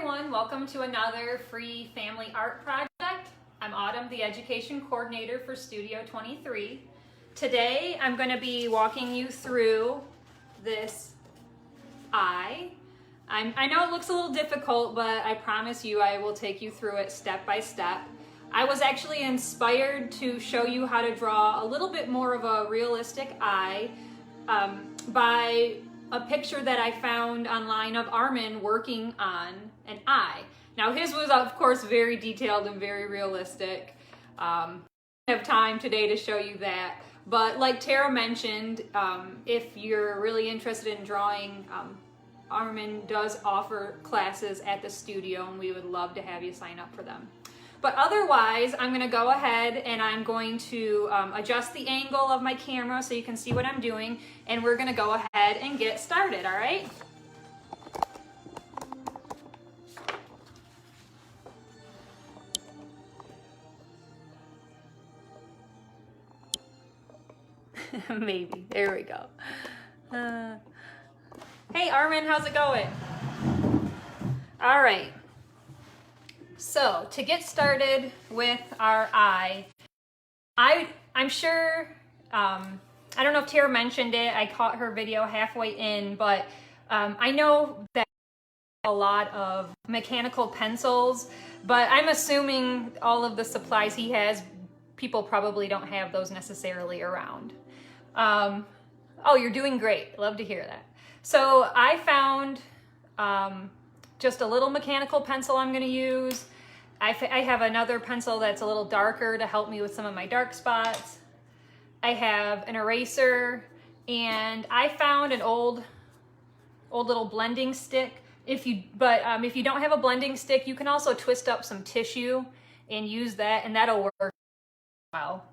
everyone, welcome to another free family art project. I'm Autumn, the Education Coordinator for Studio 23. Today I'm going to be walking you through this eye. I know it looks a little difficult, but I promise you I will take you through it step by step. I was actually inspired to show you how to draw a little bit more of a realistic eye by a picture that I found online of Armin working on an eye. Now his was of course very detailed and very realistic. I don't have time today to show you that, but like Tara mentioned, if you're really interested in drawing, Armin does offer classes at the studio and we would love to have you sign up for them. But otherwise, I'm going to go ahead and I'm going to adjust the angle of my camera so you can see what I'm doing, and we're going to go ahead and get started, all right? Maybe. There we go. Hey, Armin, how's it going? All right. So to get started with our eye, I'm sure, I don't know if Tara mentioned it, I caught her video halfway in, but I know that a lot of mechanical pencils, but I'm assuming all of the supplies he has, people probably don't have those necessarily around. Oh, you're doing great. Love to hear that. So I found just a little mechanical pencil I'm going to use. I have another pencil that's a little darker to help me with some of my dark spots. I have an eraser, and I found an old little blending stick. If you don't have a blending stick, you can also twist up some tissue and use that, and that'll work well.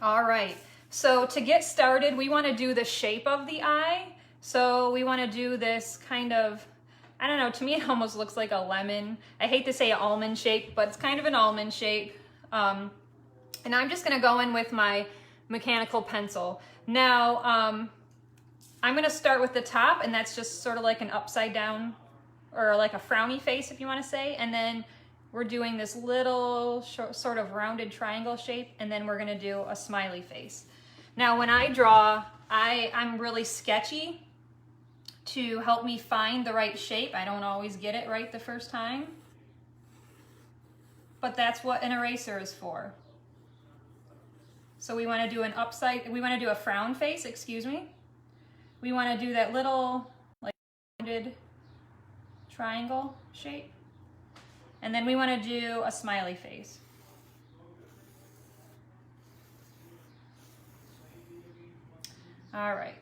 All right, so to get started, we want to do the shape of the eye. So we want to do this kind of, I don't know, to me it almost looks like a lemon. I hate to say an almond shape, but it's kind of an almond shape. And I'm just gonna go in with my mechanical pencil. Now, I'm gonna start with the top, and that's just sort of like an upside down, or like a frowny face if you wanna say, and then we're doing this little sort of rounded triangle shape, and then we're gonna do a smiley face. Now when I draw, I'm really sketchy. To help me find the right shape. I don't always get it right the first time, but that's what an eraser is for. So we want to do a frown face, excuse me. We want to do that little like rounded triangle shape, and then we want to do a smiley face. All right.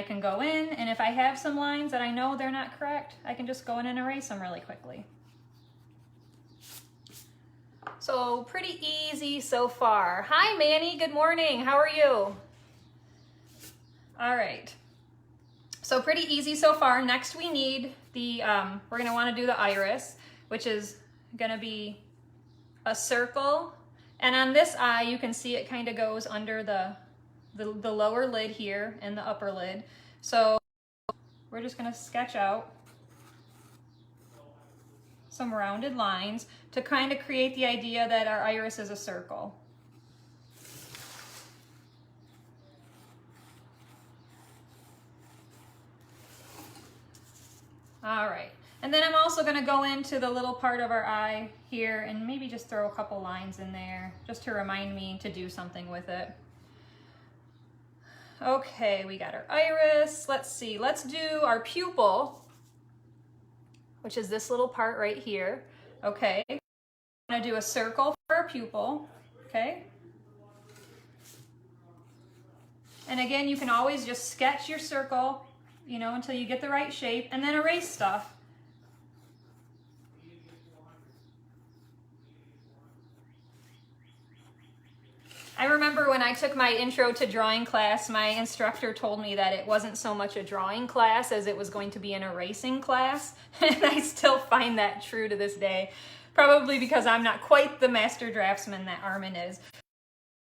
I can go in, and if I have some lines that I know they're not correct, I can just go in and erase them really quickly. So pretty easy so far. Hi Manny, good morning, how are you? All right, so pretty easy so far. Next we need the, we're gonna wanna do the iris, which is gonna be a circle. And on this eye, you can see it kind of goes under the lower lid here and the upper lid. So we're just gonna sketch out some rounded lines to kind of create the idea that our iris is a circle. All right, and then I'm also gonna go into the little part of our eye here and maybe just throw a couple lines in there just to remind me to do something with it. Okay, we got our iris. Let's see, let's do our pupil, which is this little part right here. Okay, I'm gonna do a circle for our pupil, okay? And again, you can always just sketch your circle, you know, until you get the right shape, and then erase stuff. I remember when I took my intro to drawing class, my instructor told me that it wasn't so much a drawing class as it was going to be an erasing class. And I still find that true to this day, probably because I'm not quite the master draftsman that Armin is.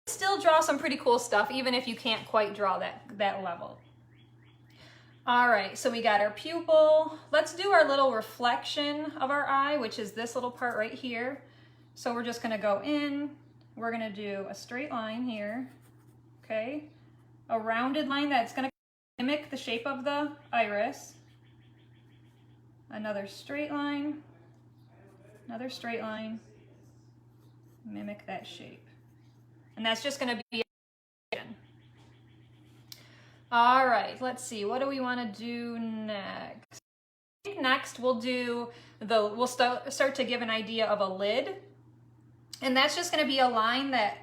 Still draw some pretty cool stuff, even if you can't quite draw that level. All right, so we got our pupil. Let's do our little reflection of our eye, which is this little part right here. So we're just gonna go in, we're gonna do a straight line here, okay? A rounded line that's gonna mimic the shape of the iris. Another straight line, another straight line, mimic that shape. And that's just gonna be all right, let's see, what do we want to do next? I think next we'll start to give an idea of a lid. And that's just going to be a line that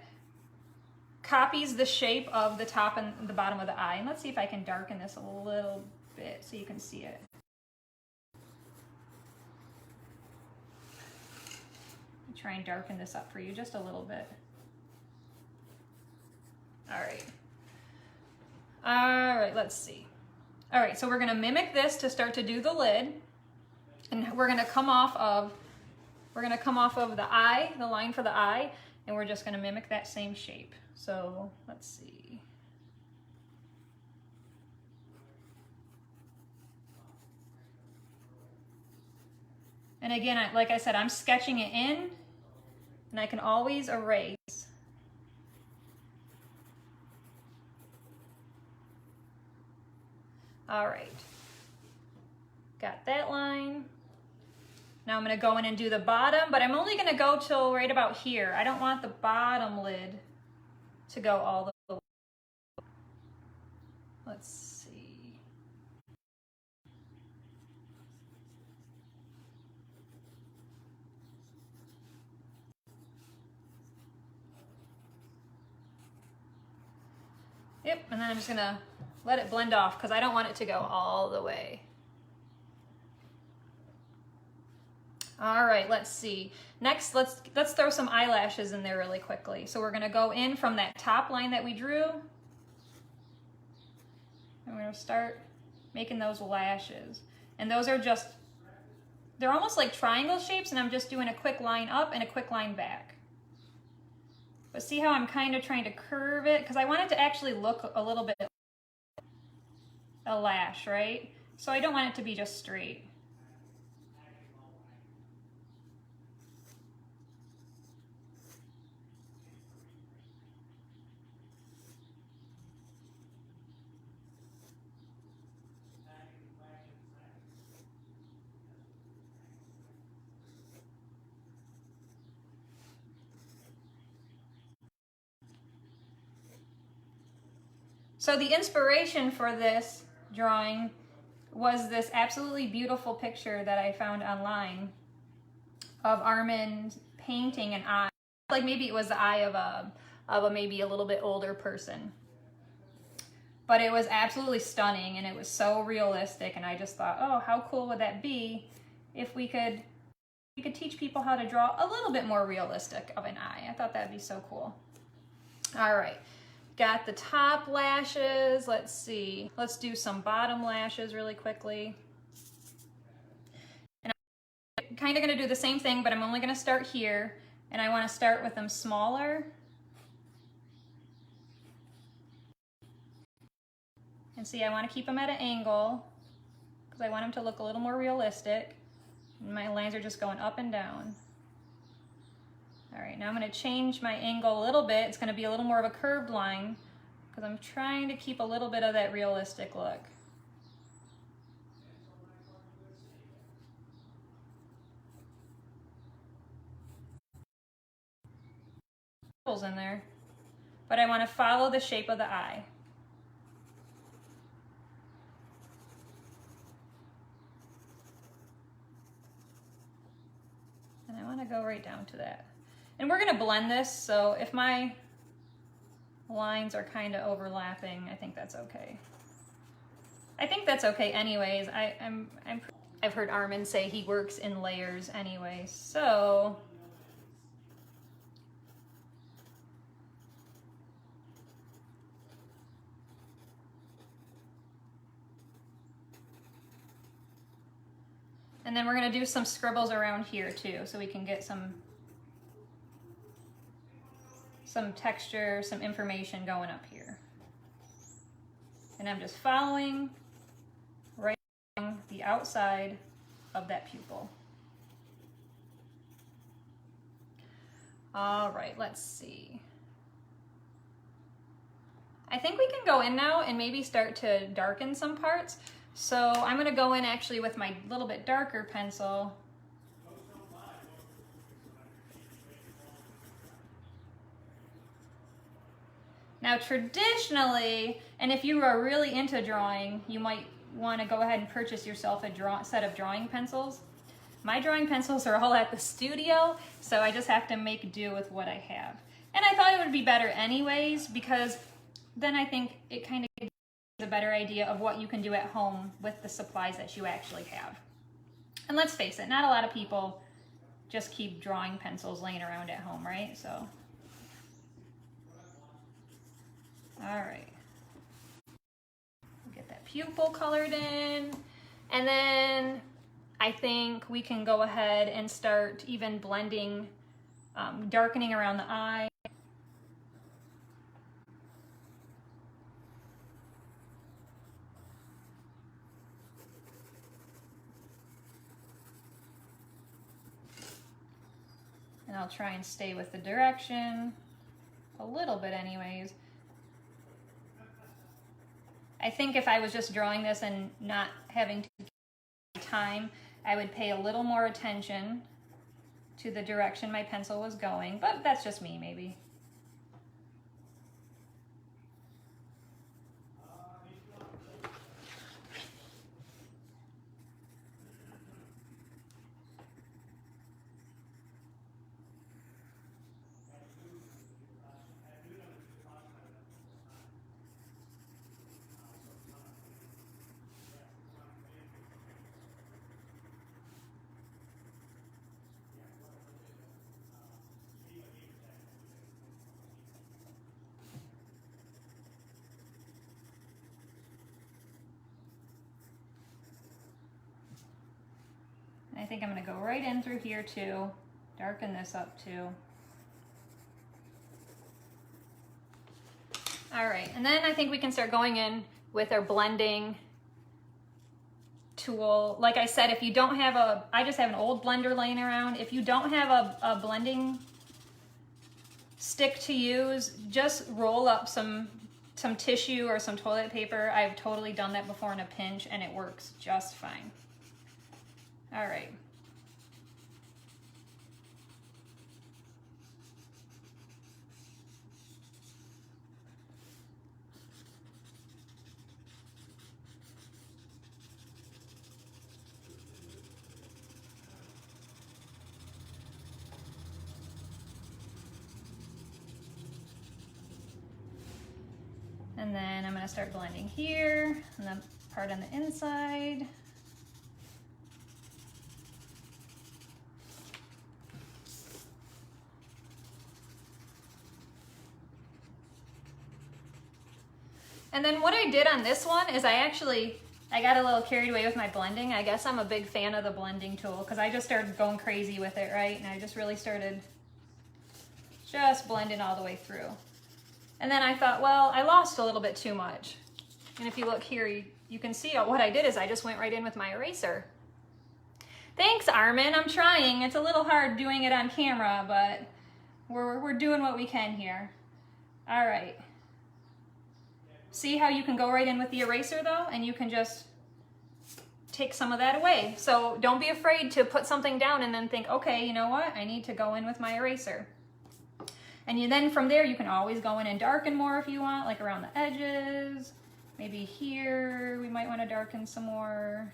copies the shape of the top and the bottom of the eye. And let's see if I can darken this a little bit so you can see it. I'll try and darken this up for you just a little bit. All right. All right, let's see. All right, so we're gonna mimic this to start to do the lid, and we're gonna come off of the eye, the line for the eye, and we're just gonna mimic that same shape. So let's see. And again, like I said, I'm sketching it in, and I can always erase. All right, got that line. Now I'm gonna go in and do the bottom, but I'm only gonna go till right about here. I don't want the bottom lid to go all the way. Let's see. Yep, and then I'm just gonna let it blend off because I don't want it to go all the way. All right, let's see. Next, let's throw some eyelashes in there really quickly. So we're gonna go in from that top line that we drew. And we're gonna start making those lashes. And those are just, they're almost like triangle shapes, and I'm just doing a quick line up and a quick line back. But see how I'm kind of trying to curve it? Because I want it to actually look a little bit a lash, right? So I don't want it to be just straight. So the inspiration for this drawing was this absolutely beautiful picture that I found online of Armin painting an eye. Like maybe it was the eye of a maybe a little bit older person. But it was absolutely stunning, and it was so realistic, and I just thought, oh, how cool would that be if we could teach people how to draw a little bit more realistic of an eye. I thought that'd be so cool. All right. Got the top lashes. Let's see. Let's do some bottom lashes really quickly. And I'm kind of going to do the same thing, but I'm only going to start here. And I want to start with them smaller. And see, I want to keep them at an angle because I want them to look a little more realistic. And my lines are just going up and down. All right, now I'm going to change my angle a little bit. It's going to be a little more of a curved line because I'm trying to keep a little bit of that realistic look. In there, but I want to follow the shape of the eye. And I want to go right down to that. And we're going to blend this, so if my lines are kind of overlapping, I think that's okay. I think that's okay anyways. I've heard Armin say he works in layers anyway, so and then we're going to do some scribbles around here too, so we can get some texture, some information going up here. And I'm just following the outside of that pupil. All right, let's see. I think we can go in now and maybe start to darken some parts. So I'm gonna go in actually with my little bit darker pencil. Now traditionally, and if you are really into drawing, you might want to go ahead and purchase yourself a set of drawing pencils. My drawing pencils are all at the studio, so I just have to make do with what I have. And I thought it would be better anyways, because then I think it kind of gives you a better idea of what you can do at home with the supplies that you actually have. And let's face it, not a lot of people just keep drawing pencils laying around at home, right? So, all right. Get that pupil colored in, and then I think we can go ahead and start even blending, darkening around the eye. And I'll try and stay with the direction a little bit anyways. I think if I was just drawing this and not having to take time, I would pay a little more attention to the direction my pencil was going, but that's just me maybe. I think I'm going to go right in through here too, darken this up too. All right, and then I think we can start going in with our blending tool. Like I said, if you don't have I just have an old blender laying around. If you don't have a blending stick to use, just roll up some tissue or some toilet paper. I've totally done that before in a pinch and it works just fine. All right. And then I'm going to start blending here and the part on the inside. And then what I did on this one is I got a little carried away with my blending. I guess I'm a big fan of the blending tool because I just started going crazy with it, right? And I just really started just blending all the way through. And then I thought, well, I lost a little bit too much. And if you look here, you can see what I did is I just went right in with my eraser. Thanks, Armin. I'm trying. It's a little hard doing it on camera, but we're doing what we can here. All right. See how you can go right in with the eraser though, and you can just take some of that away. So don't be afraid to put something down and then think, okay, you know what? I need to go in with my eraser. And then from there, you can always go in and darken more if you want, like around the edges. Maybe here, we might want to darken some more.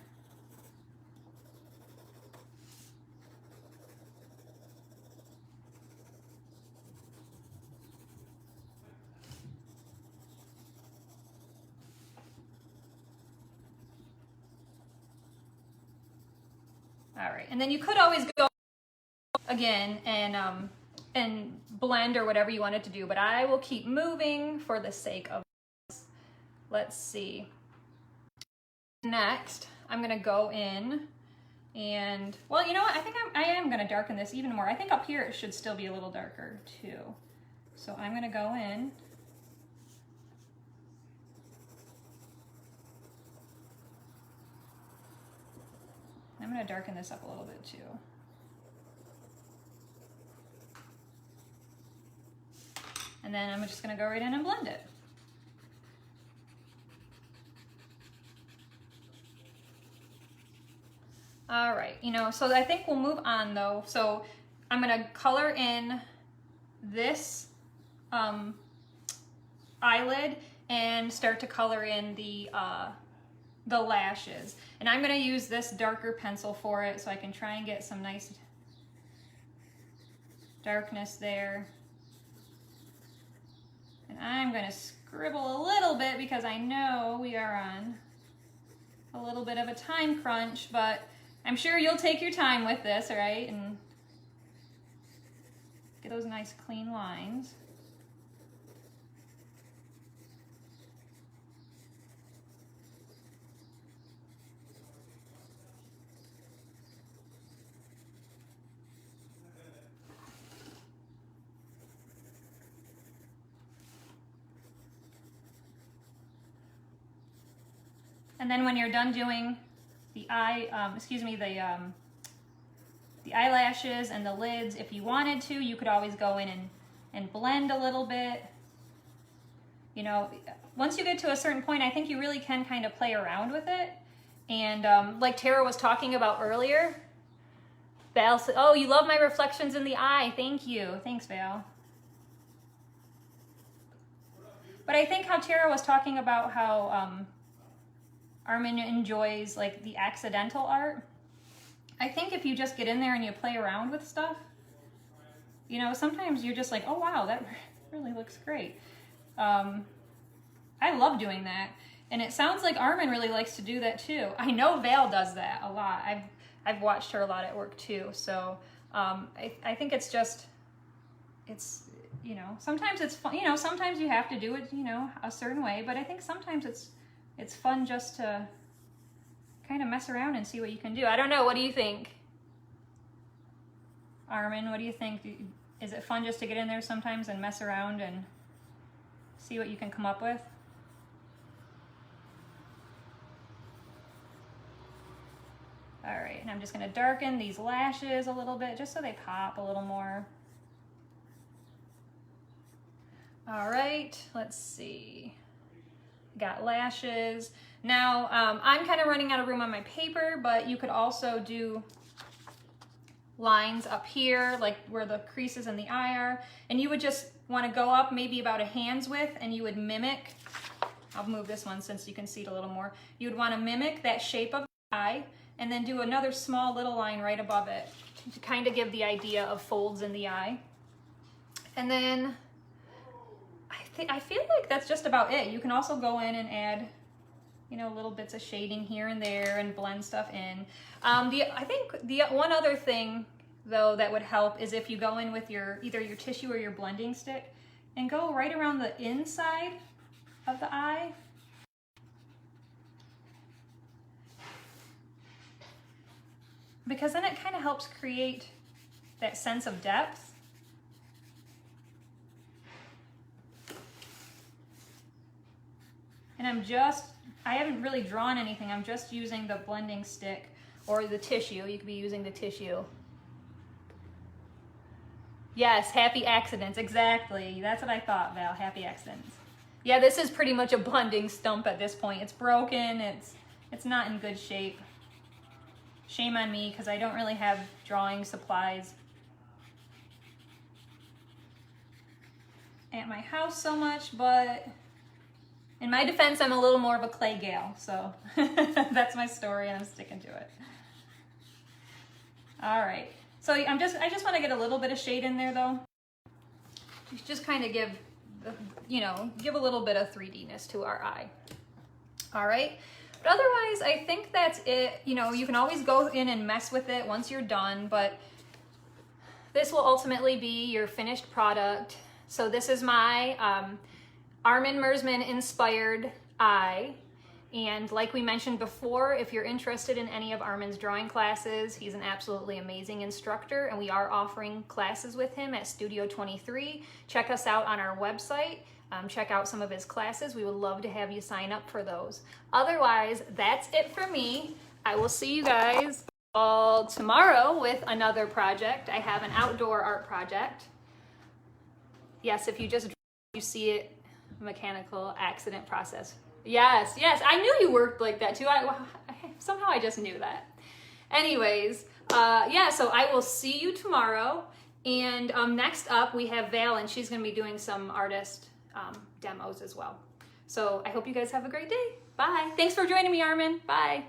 All right, and then you could always go again and blend or whatever you wanted to do, but I will keep moving for the sake of this. Let's see. Next, I'm gonna go in and, well, you know what? I think I am gonna darken this even more. I think up here it should still be a little darker too. So I'm gonna go in. I'm gonna darken this up a little bit too. And then I'm just gonna go right in and blend it. All right, you know, so I think we'll move on though. So I'm gonna color in this eyelid and start to color in the lashes. And I'm gonna use this darker pencil for it so I can try and get some nice darkness there. And I'm gonna scribble a little bit because I know we are on a little bit of a time crunch, but I'm sure you'll take your time with this, right? And get those nice clean lines. And then when you're done doing the the eyelashes and the lids, if you wanted to, you could always go in and blend a little bit. You know, once you get to a certain point, I think you really can kind of play around with it. And like Tara was talking about earlier, Val said, oh, you love my reflections in the eye. Thank you. Thanks, Val. But I think how Tara was talking about how Armin enjoys like the accidental art. I think if you just get in there and you play around with stuff, you know, sometimes you're just like, oh wow, that really looks great. I love doing that. And it sounds like Armin really likes to do that too. I know Val does that a lot. I've watched her a lot at work too. So I think it's just, it's, you know, sometimes it's fun, you know, sometimes you have to do it, you know, a certain way, but I think sometimes it's fun just to kind of mess around and see what you can do. I don't know, what do you think? Armin, what do you think? Is it fun just to get in there sometimes and mess around and see what you can come up with? All right, and I'm just gonna darken these lashes a little bit just so they pop a little more. All right, let's see. Got lashes. Now, I'm kind of running out of room on my paper, but you could also do lines up here, like where the creases in the eye are, and you would just want to go up maybe about a hand's width, and you would mimic, I'll move this one since you can see it a little more, you would want to mimic that shape of the eye, and then do another small little line right above it to kind of give the idea of folds in the eye. And then I feel like that's just about it. You can also go in and add, you know, little bits of shading here and there and blend stuff in. I think the one other thing though that would help is if you go in with either your tissue or your blending stick and go right around the inside of the eye. Because then it kind of helps create that sense of depth. And I haven't really drawn anything. I'm just using the blending stick or the tissue. You could be using the tissue. Yes, happy accidents, exactly. That's what I thought, Val, happy accidents. Yeah, this is pretty much a blending stump at this point. It's broken, it's not in good shape. Shame on me, because I don't really have drawing supplies at my house so much, but in my defense, I'm a little more of a clay gal, so that's my story and I'm sticking to it. All right, so I just want to get a little bit of shade in there though. Just kind of give, you know, give a little bit of 3D-ness to our eye. All right, but otherwise I think that's it. You know, you can always go in and mess with it once you're done, but this will ultimately be your finished product. So this is my Armin Mersman inspired eye. And like we mentioned before, if you're interested in any of Armin's drawing classes, he's an absolutely amazing instructor, and we are offering classes with him at Studio 23. Check us out on our website. Check out some of his classes. We would love to have you sign up for those. Otherwise, that's it for me. I will see you guys. all tomorrow with another project. I have an outdoor art project. Yes, if you just you see it, mechanical accident process. Yes, yes, I knew you worked like that too. Somehow I just knew that. Anyways, yeah, so I will see you tomorrow. And next up we have Val, and she's gonna be doing some artist demos as well. So I hope you guys have a great day. Bye. Thanks for joining me, Armin. Bye.